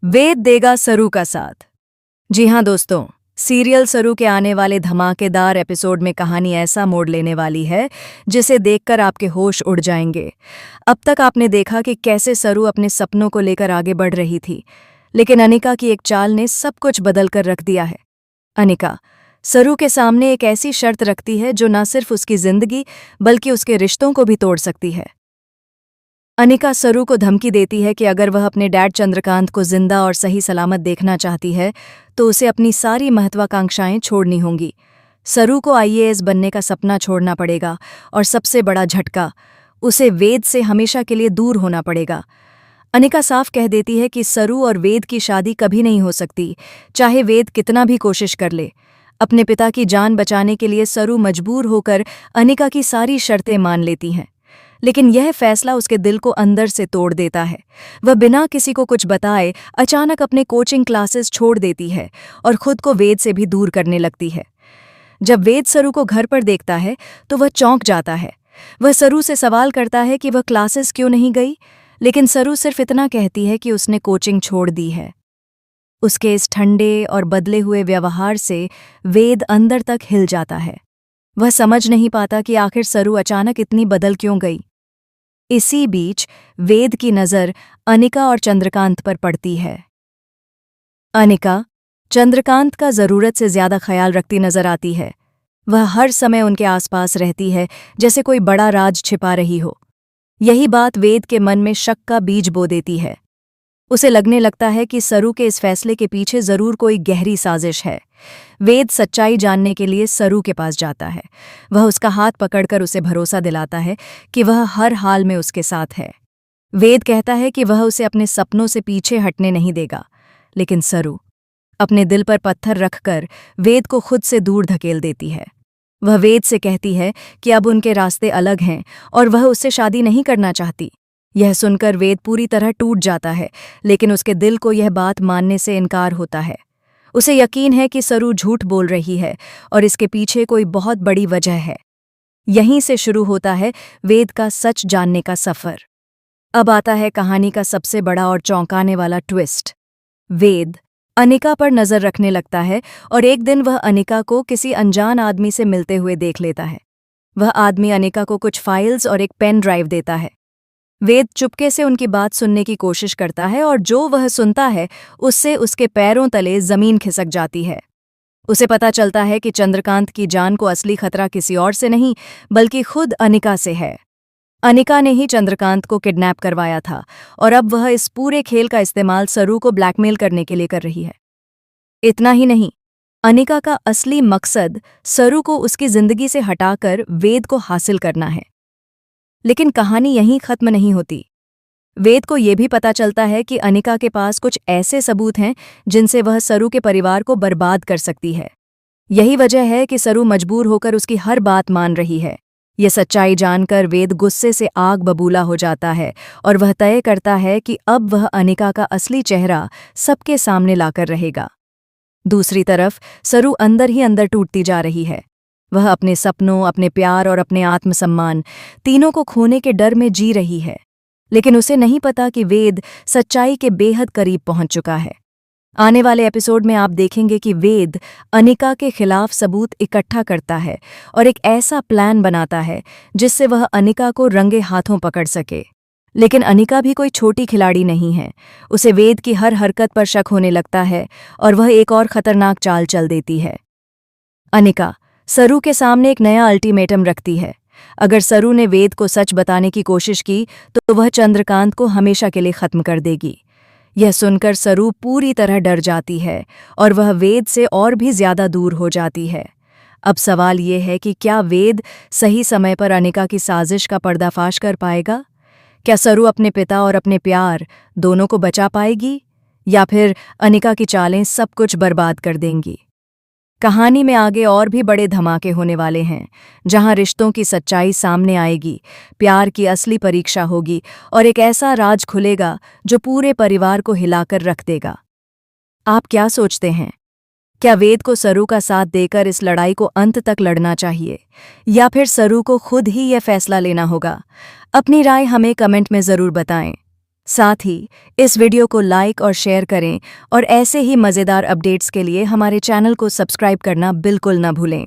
वेद देगा सरू का साथ। जी हाँ दोस्तों, सीरियल सरू के आने वाले धमाकेदार एपिसोड में कहानी ऐसा मोड़ लेने वाली है जिसे देखकर आपके होश उड़ जाएंगे। अब तक आपने देखा कि कैसे सरू अपने सपनों को लेकर आगे बढ़ रही थी, लेकिन अनिका की एक चाल ने सब कुछ बदल कर रख दिया है। अनिका सरू के सामने एक ऐसी शर्त रखती है जो न सिर्फ उसकी जिंदगी बल्कि उसके रिश्तों को भी तोड़ सकती है। अनिका सरू को धमकी देती है कि अगर वह अपने डैड चंद्रकांत को जिंदा और सही सलामत देखना चाहती है तो उसे अपनी सारी महत्वाकांक्षाएं छोड़नी होंगी। सरू को आईएएस बनने का सपना छोड़ना पड़ेगा और सबसे बड़ा झटका, उसे वेद से हमेशा के लिए दूर होना पड़ेगा। अनिका साफ कह देती है कि सरू और वेद की शादी कभी नहीं हो सकती, चाहे वेद कितना भी कोशिश कर ले। अपने पिता की जान बचाने के लिए सरू मजबूर होकर अनिका की सारी शर्तें मान लेती हैं, लेकिन यह फैसला उसके दिल को अंदर से तोड़ देता है। वह बिना किसी को कुछ बताए अचानक अपने कोचिंग क्लासेस छोड़ देती है और खुद को वेद से भी दूर करने लगती है। जब वेद सरू को घर पर देखता है तो वह चौंक जाता है। वह सरू से सवाल करता है कि वह क्लासेस क्यों नहीं गई, लेकिन सरू सिर्फ इतना कहती है कि उसने कोचिंग छोड़ दी है। उसके इस ठंडे और बदले हुए व्यवहार से वेद अंदर तक हिल जाता है। वह समझ नहीं पाता कि आखिर सरू अचानक इतनी बदल क्यों गई। इसी बीच वेद की नज़र अनिका और चंद्रकांत पर पड़ती है। अनिका चंद्रकांत का ज़रूरत से ज़्यादा ख्याल रखती नजर आती है। वह हर समय उनके आसपास रहती है, जैसे कोई बड़ा राज छिपा रही हो। यही बात वेद के मन में शक का बीज बो देती है। उसे लगने लगता है कि सरू के इस फैसले के पीछे जरूर कोई गहरी साजिश है। वेद सच्चाई जानने के लिए सरू के पास जाता है। वह उसका हाथ पकड़कर उसे भरोसा दिलाता है कि वह हर हाल में उसके साथ है। वेद कहता है कि वह उसे अपने सपनों से पीछे हटने नहीं देगा, लेकिन सरू अपने दिल पर पत्थर रखकर वेद को खुद से दूर धकेल देती है। वह वेद से कहती है कि अब उनके रास्ते अलग हैं और वह उससे शादी नहीं करना चाहती। यह सुनकर वेद पूरी तरह टूट जाता है, लेकिन उसके दिल को यह बात मानने से इनकार होता है। उसे यकीन है कि सरू झूठ बोल रही है और इसके पीछे कोई बहुत बड़ी वजह है। यहीं से शुरू होता है वेद का सच जानने का सफर। अब आता है कहानी का सबसे बड़ा और चौंकाने वाला ट्विस्ट। वेद अनिका पर नजर रखने लगता है और एक दिन वह अनिका को किसी अनजान आदमी से मिलते हुए देख लेता है। वह आदमी अनिका को कुछ फाइल्स और एक पेन ड्राइव देता है। वेद चुपके से उनकी बात सुनने की कोशिश करता है और जो वह सुनता है उससे उसके पैरों तले जमीन खिसक जाती है। उसे पता चलता है कि चंद्रकांत की जान को असली खतरा किसी और से नहीं बल्कि खुद अनिका से है। अनिका ने ही चंद्रकांत को किडनैप करवाया था और अब वह इस पूरे खेल का इस्तेमाल सरू को ब्लैकमेल करने के लिए कर रही है। इतना ही नहीं, अनिका का असली मकसद सरू को उसकी जिंदगी से हटाकर वेद को हासिल करना है। लेकिन कहानी यहीं खत्म नहीं होती। वेद को यह भी पता चलता है कि अनिका के पास कुछ ऐसे सबूत हैं जिनसे वह सरू के परिवार को बर्बाद कर सकती है। यही वजह है कि सरू मजबूर होकर उसकी हर बात मान रही है। यह सच्चाई जानकर वेद गुस्से से आग बबूला हो जाता है और वह तय करता है कि अब वह अनिका का असली चेहरा सबके सामने लाकर रहेगा। दूसरी तरफ सरू अंदर ही अंदर टूटती जा रही है। वह अपने सपनों, अपने प्यार और अपने आत्मसम्मान तीनों को खोने के डर में जी रही है, लेकिन उसे नहीं पता कि वेद सच्चाई के बेहद करीब पहुंच चुका है। आने वाले एपिसोड में आप देखेंगे कि वेद अनिका के खिलाफ सबूत इकट्ठा करता है और एक ऐसा प्लान बनाता है जिससे वह अनिका को रंगे हाथों पकड़ सके। लेकिन अनिका भी कोई छोटी खिलाड़ी नहीं है। उसे वेद की हर हरकत पर शक होने लगता है और वह एक और खतरनाक चाल चल देती है। अनिका सरू के सामने एक नया अल्टीमेटम रखती है। अगर सरू ने वेद को सच बताने की कोशिश की तो वह चंद्रकांत को हमेशा के लिए खत्म कर देगी। यह सुनकर सरू पूरी तरह डर जाती है और वह वेद से और भी ज्यादा दूर हो जाती है। अब सवाल ये है कि क्या वेद सही समय पर अनिका की साजिश का पर्दाफाश कर पाएगा? क्या सरू अपने पिता और अपने प्यार दोनों को बचा पाएगी, या फिर अनिका की चालें सब कुछ बर्बाद कर देंगी? कहानी में आगे और भी बड़े धमाके होने वाले हैं, जहां रिश्तों की सच्चाई सामने आएगी, प्यार की असली परीक्षा होगी और एक ऐसा राज खुलेगा जो पूरे परिवार को हिलाकर रख देगा। आप क्या सोचते हैं? क्या वेद को सरू का साथ देकर इस लड़ाई को अंत तक लड़ना चाहिए, या फिर सरू को खुद ही यह फैसला लेना होगा? अपनी राय हमें कमेंट में जरूर बताएं। साथ ही इस वीडियो को लाइक और शेयर करें और ऐसे ही मज़ेदार अपडेट्स के लिए हमारे चैनल को सब्सक्राइब करना बिल्कुल न भूलें।